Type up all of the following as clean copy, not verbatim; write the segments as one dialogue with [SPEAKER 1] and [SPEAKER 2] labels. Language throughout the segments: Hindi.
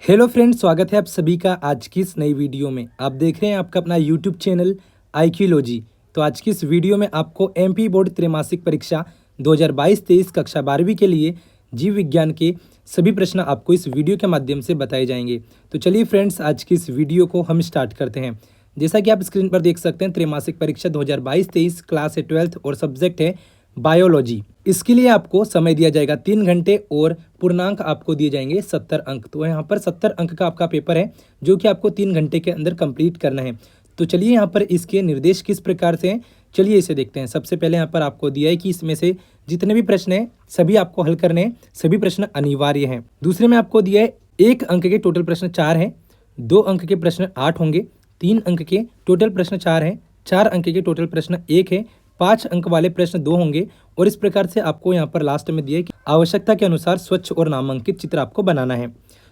[SPEAKER 1] हेलो फ्रेंड्स, स्वागत है आप सभी का आज की इस नई वीडियो में। आप देख रहे हैं आपका अपना यूट्यूब चैनल आईक्यूलॉजी। तो आज की इस वीडियो में आपको एमपी बोर्ड त्रैमासिक परीक्षा 2022-23 कक्षा 12वीं के लिए जीव विज्ञान के सभी प्रश्न आपको इस वीडियो के माध्यम से बताए जाएंगे। तो चलिए फ्रेंड्स, आज की इस वीडियो को हम स्टार्ट करते हैं। जैसा कि आप स्क्रीन पर देख सकते हैं, त्रैमासिक परीक्षा 2022-23 क्लास है 12th और सब्जेक्ट है बायोलॉजी। इसके लिए आपको समय दिया जाएगा 3 घंटे और पूर्णांक आपको दिए जाएंगे 70 अंक। तो यहाँ पर 70 अंक का आपका पेपर है जो कि आपको 3 घंटे के अंदर कंप्लीट करना है। तो चलिए यहाँ पर इसके निर्देश किस प्रकार से हैं, चलिए इसे देखते हैं। सबसे पहले यहाँ पर आपको दिया है कि इसमें से जितने भी प्रश्न हैं सभी आपको हल करने हैं, सभी प्रश्न अनिवार्य हैं। दूसरे में आपको दिया है 1 अंक के टोटल प्रश्न 4 हैं, 2 अंक के प्रश्न 8 होंगे, 3 अंक के टोटल प्रश्न 4 हैं, 4 अंक के टोटल प्रश्न 1 है, 5 अंक वाले प्रश्न 2 होंगे। और इस प्रकार से आपको यहाँ पर लास्ट में दिया है कि आवश्यकता के अनुसार स्वच्छ और नामांकित चित्र आपको बनाना है।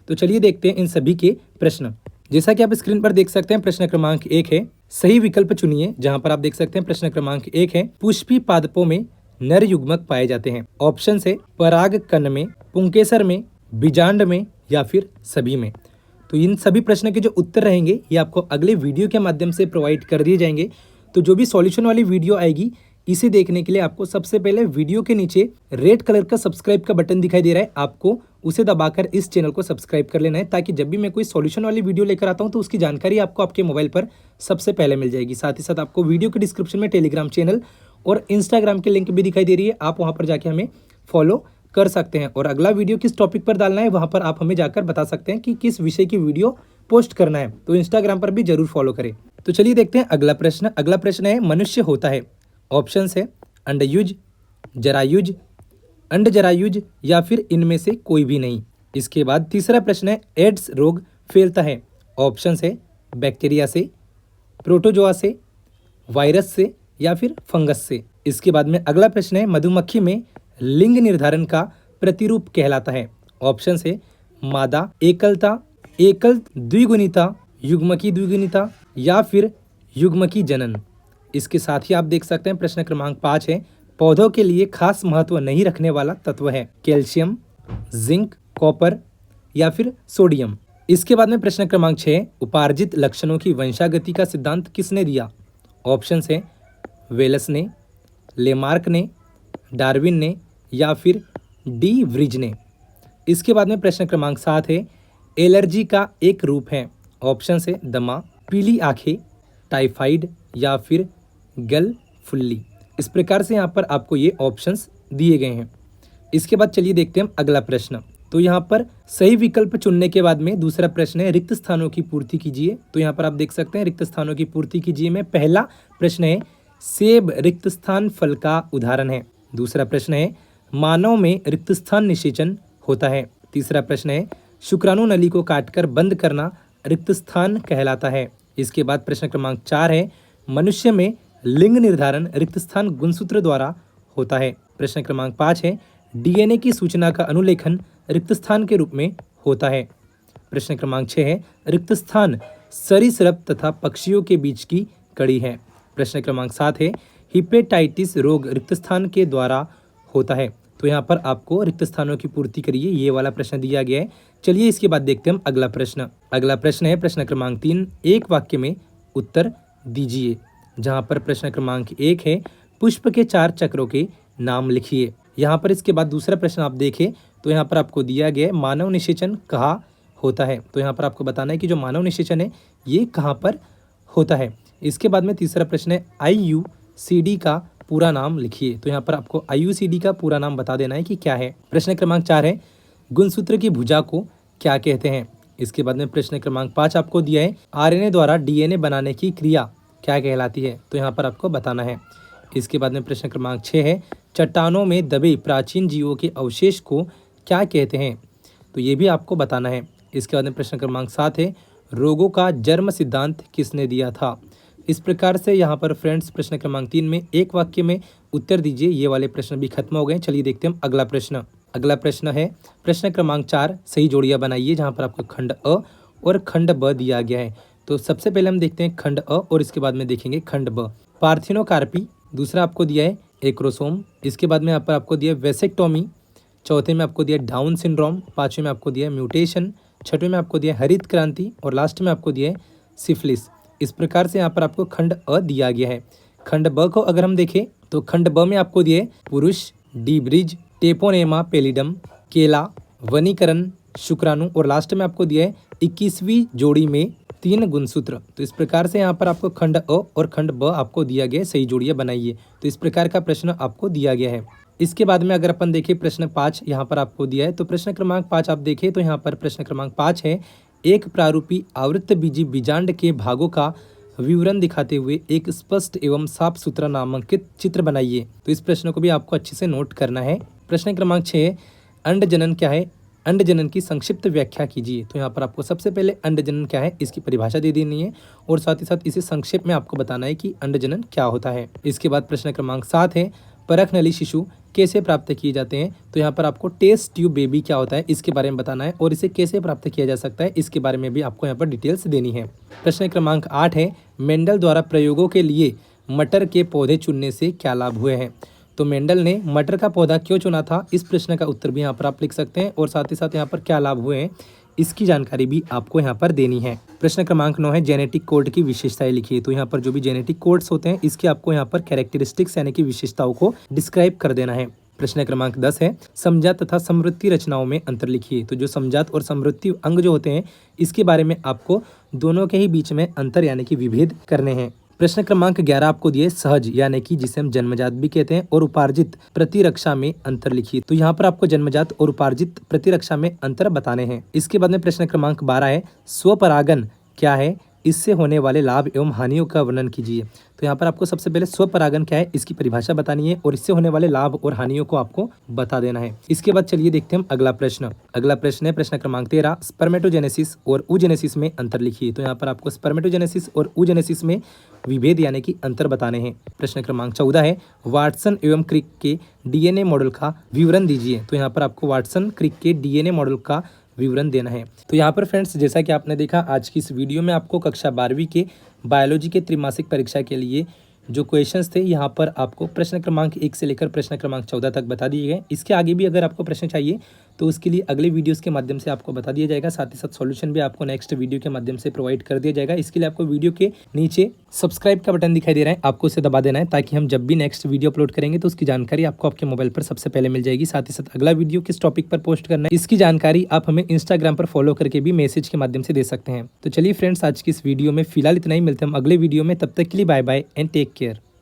[SPEAKER 1] तो चलिए देखते हैं इन सभी के प्रश्न। जैसा कि आप स्क्रीन पर देख सकते हैं, प्रश्न क्रमांक 1 है सही विकल्प चुनिए। जहां पर आप देख सकते हैं प्रश्न क्रमांक 1 है पुष्पी पादपों में नर युग्मक पाए जाते हैं। ऑप्शन है पराग कण में, पुंकेसर में, बीजांड में या फिर सभी में। तो इन सभी प्रश्न के जो उत्तर रहेंगे ये आपको अगले वीडियो के माध्यम से प्रोवाइड कर दिए जाएंगे। तो जो भी सॉल्यूशन वाली वीडियो आएगी इसे देखने के लिए आपको सबसे पहले वीडियो के नीचे रेड कलर का सब्सक्राइब का बटन दिखाई दे रहा है, आपको उसे दबाकर इस चैनल को सब्सक्राइब कर लेना है, ताकि जब भी मैं कोई सॉल्यूशन वाली वीडियो लेकर आता हूं तो उसकी जानकारी आपको आपके मोबाइल पर सबसे पहले मिल जाएगी। साथ ही साथ आपको वीडियो के डिस्क्रिप्शन में टेलीग्राम चैनल और इंस्टाग्राम की लिंक भी दिखाई दे रही है, आप वहाँ पर जाके हमें फॉलो कर सकते हैं। और अगला वीडियो किस टॉपिक पर डालना है वहाँ पर आप हमें जाकर बता सकते हैं कि किस विषय की वीडियो पोस्ट करना है, तो इंस्टाग्राम पर भी जरूर फॉलो करें। तो चलिए देखते हैं अगला प्रश्न। अगला प्रश्न है मनुष्य होता है। ऑप्शन है अंडयुज, जरायुज, अंडजरायुज या फिर इनमें से कोई भी नहीं। इसके बाद तीसरा प्रश्न है एड्स रोग फैलता है। ऑप्शन है बैक्टीरिया से, प्रोटोजोआ से, वायरस से या फिर फंगस से। इसके बाद में अगला प्रश्न है मधुमक्खी में लिंग निर्धारण का प्रतिरूप कहलाता है। ऑप्शन है मादा एकलता, एकल द्विगुणिता, युग्मकी द्विगुणिता या फिर युग्मकी जनन। इसके साथ ही आप देख सकते हैं प्रश्न क्रमांक 5 है पौधों के लिए खास महत्व नहीं रखने वाला तत्व है। कैल्शियम, जिंक, कॉपर या फिर सोडियम। इसके बाद में प्रश्न क्रमांक 6 उपार्जित लक्षणों की वंशागति का सिद्धांत किसने दिया। ऑप्शन है वेलस ने, लेमार्क ने, डार्विन ने या फिर डी व्रिज ने। इसके बाद में प्रश्न क्रमांक 7 है एलर्जी का एक रूप है। ऑप्शन है दमा, पीली आंखें, टाइफाइड या फिर गल फुल्ली। इस प्रकार से यहाँ पर आपको ये ऑप्शंस दिए गए हैं। इसके बाद चलिए देखते हैं अगला प्रश्न। तो यहाँ पर सही विकल्प चुनने के बाद में दूसरा प्रश्न है रिक्त स्थानों की पूर्ति कीजिए। तो यहाँ पर आप देख सकते हैं रिक्त स्थानों की पूर्ति कीजिए में पहला प्रश्न है सेब रिक्त स्थान फल का उदाहरण है। दूसरा प्रश्न है मानव में रिक्त स्थान निषेचन होता है। तीसरा प्रश्न है शुक्राणु नली को काटकर बंद करना रिक्त स्थान कहलाता है। इसके बाद प्रश्न क्रमांक 4 है मनुष्य में लिंग निर्धारण रिक्त स्थान गुणसूत्र द्वारा होता है। प्रश्न क्रमांक 5 है डीएनए की सूचना का अनुलेखन रिक्त स्थान के रूप में होता है। प्रश्न क्रमांक 6 है रिक्त स्थान सरीसृप तथा पक्षियों के बीच की कड़ी है। प्रश्न क्रमांक 7 है हिपेटाइटिस रोग रिक्त स्थान के द्वारा होता है। तो यहाँ पर आपको रिक्त स्थानों की पूर्ति करिए, ये वाला प्रश्न दिया गया है। चलिए इसके बाद देखते हैं हम अगला प्रश्न। अगला प्रश्न है प्रश्न क्रमांक 3 एक वाक्य में उत्तर दीजिए। जहाँ पर प्रश्न क्रमांक 1 है पुष्प के 4 चक्रों के नाम लिखिए। यहाँ पर इसके बाद दूसरा प्रश्न आप देखें तो यहाँ पर आपको दिया गया है मानव निषेचन कहाँ होता है। तो यहाँ पर आपको बताना है कि जो मानव निषेचन है ये कहाँ पर होता है। इसके बाद में तीसरा प्रश्न है IUCD का पूरा नाम लिखिए। तो यहाँ पर आपको IUCD का पूरा नाम बता देना है कि क्या है। प्रश्न क्रमांक 4 है गुणसूत्र की भुजा को क्या कहते हैं। इसके बाद में प्रश्न क्रमांक 5 आपको दिया है RNA द्वारा DNA बनाने की क्रिया क्या कहलाती है। तो यहाँ पर आपको बताना है। इसके बाद में प्रश्न क्रमांक 6 है चट्टानों में दबे प्राचीन जीवों के अवशेष को क्या कहते हैं। तो ये भी आपको बताना है। इसके बाद में प्रश्न क्रमांक 7 है रोगों का जन्म सिद्धांत किसने दिया था। इस प्रकार से यहाँ पर फ्रेंड्स प्रश्न क्रमांक 3 में एक वाक्य में उत्तर दीजिए। ये वाले प्रश्न भी खत्म हो गए। चलिए देखते हैं अगला प्रश्न। अगला प्रश्न है प्रश्न क्रमांक 4 सही जोड़ियाँ बनाइए। जहाँ पर आपको खंड अ और खंड ब दिया गया है। तो सबसे पहले हम देखते हैं खंड अ और इसके बाद में देखेंगे खंड ब। पार्थिनोकार्पी, दूसरा आपको दिया है एक्रोसोम। इसके बाद में यहाँ पर आपको दिया है वेसेक्टोमी। चौथे में आपको दिया डाउन सिंड्रोम। पाँचवें में आपको दिया म्यूटेशन। छठवें में आपको दिया है हरित क्रांति और लास्ट में आपको दिया है सिफिलिस। इस प्रकार से यहाँ पर आपको खंड अ दिया गया है। खंड ब को अगर हम देखें तो खंड ब में आपको दिए पुरुष, डीब्रिज, टेपोनेमा पेलिडम, केला, वनीकरण, शुक्राणु और लास्ट में आपको दिया है 21वीं जोड़ी में 3 गुणसूत्र। तो इस प्रकार से यहाँ पर आपको खंड अ और खंड ब आपको दिया गया है, सही जोड़ियाँ बनाइए। तो इस प्रकार का प्रश्न आपको दिया गया है। इसके बाद में अगर अपन देखें प्रश्न 5 यहाँ पर आपको दिया है, तो प्रश्न क्रमांक 5 आप देखें तो यहाँ पर प्रश्न क्रमांक 5 है, एक प्रारूपी आवृत्तबीजी बीजांड के भागों का विवरण दिखाते हुए एक स्पष्ट एवं साफ सुथरा नामांकित चित्र बनाइए। तो इस प्रश्न को भी आपको अच्छे से नोट करना है। प्रश्न क्रमांक 6, अंड जनन क्या है, अंड जनन की संक्षिप्त व्याख्या कीजिए। तो यहाँ पर आपको सबसे पहले अंड जनन क्या है इसकी परिभाषा दे देनी है और साथ ही साथ इसे संक्षेप में आपको बताना है कि अंड जनन क्या होता है। इसके बाद प्रश्न क्रमांक 7 है, परख नली शिशु कैसे प्राप्त किए जाते हैं। तो यहाँ पर आपको टेस्ट ट्यूब बेबी क्या होता है इसके बारे में बताना है और इसे कैसे प्राप्त किया जा सकता है इसके बारे में भी आपको यहाँ पर डिटेल्स देनी है। प्रश्न क्रमांक 8 है, मेंडल द्वारा प्रयोगों के लिए मटर के पौधे चुनने से क्या लाभ हुए हैं। तो मेंडल ने मटर का पौधा क्यों चुना था, इस प्रश्न का उत्तर भी यहाँ पर आप लिख सकते हैं और साथ ही साथ यहाँ पर क्या लाभ हुए हैं इसकी जानकारी भी आपको यहाँ पर देनी है। प्रश्न क्रमांक 9 है, जेनेटिक कोड की विशेषताएं लिखिए। तो यहाँ पर जो भी जेनेटिक कोड्स होते हैं इसके आपको यहाँ पर कैरेक्टरिस्टिक्स यानी कि विशेषताओं को डिस्क्राइब कर देना है। प्रश्न क्रमांक 10 है, समजात तथा समृद्धि रचनाओं में अंतर लिखिए। तो जो समजात और समृद्धि अंग जो होते हैं इसके बारे में आपको दोनों के ही बीच में अंतर यानी कि विभेद करने हैं। प्रश्न क्रमांक 11 आपको दिए सहज यानी कि जिसे हम जन्मजात भी कहते हैं और उपार्जित प्रतिरक्षा में अंतर लिखिए। तो यहाँ पर आपको जन्मजात और उपार्जित प्रतिरक्षा में अंतर बताने हैं। इसके बाद में प्रश्न क्रमांक 12 है, स्वपरागन क्या है, इससे होने वाले लाभ एवं हानियों का वर्णन कीजिए। तो यहाँ पर आपको सबसे पहले स्वपरागन क्या है इसकी परिभाषा बतानी है और इससे होने वाले लाभ और हानियों को आपको बता देना है। इसके बाद चलिए देखते हैं हम अगला प्रश्न। अगला प्रश्न है प्रश्न क्रमांक 13, स्पर्मेटोजेनेसिस और ooजेनेसिस में अंतर लिखिए। तो यहाँ पर आपको स्पर्मेटोजेनेसिस और ooजेनेसिस में विभेद यानी कि अंतर बताने हैं। प्रश्न क्रमांक 14 है, वाटसन एवं क्रिक के डीएनए मॉडल का विवरण दीजिए। तो यहाँ पर आपको वाटसन क्रिक के डीएनए मॉडल का विवरण देना है। तो यहाँ पर फ्रेंड्स जैसा कि आपने देखा आज की इस वीडियो में आपको कक्षा 12वीं के बायोलॉजी के त्रैमासिक परीक्षा के लिए जो क्वेश्चंस थे यहाँ पर आपको प्रश्न क्रमांक 1 से लेकर प्रश्न क्रमांक 14 तक बता दिए गए। इसके आगे भी अगर आपको प्रश्न चाहिए तो उसके लिए अगले वीडियोस के माध्यम से आपको बता दिया जाएगा। साथ ही साथ सॉल्यूशन भी आपको नेक्स्ट वीडियो के माध्यम से प्रोवाइड कर दिया जाएगा। इसके लिए आपको वीडियो के नीचे सब्सक्राइब का बटन दिखाई दे रहा है, आपको उसे दबा देना है ताकि हम जब भी नेक्स्ट वीडियो अपलोड करेंगे तो उसकी जानकारी आपको आपके मोबाइल पर सबसे पहले मिल जाएगी। साथ ही साथ अगला वीडियो किस टॉपिक पर पोस्ट करना है इसकी जानकारी आप हमें इंस्टाग्राम पर फॉलो करके भी मैसेज के माध्यम से दे सकते हैं। तो चलिए फ्रेंड्स आज की इस वीडियो में फिलहाल इतना ही, मिलते हैं हम अगले वीडियो में। तब तक के लिए bye bye and take care.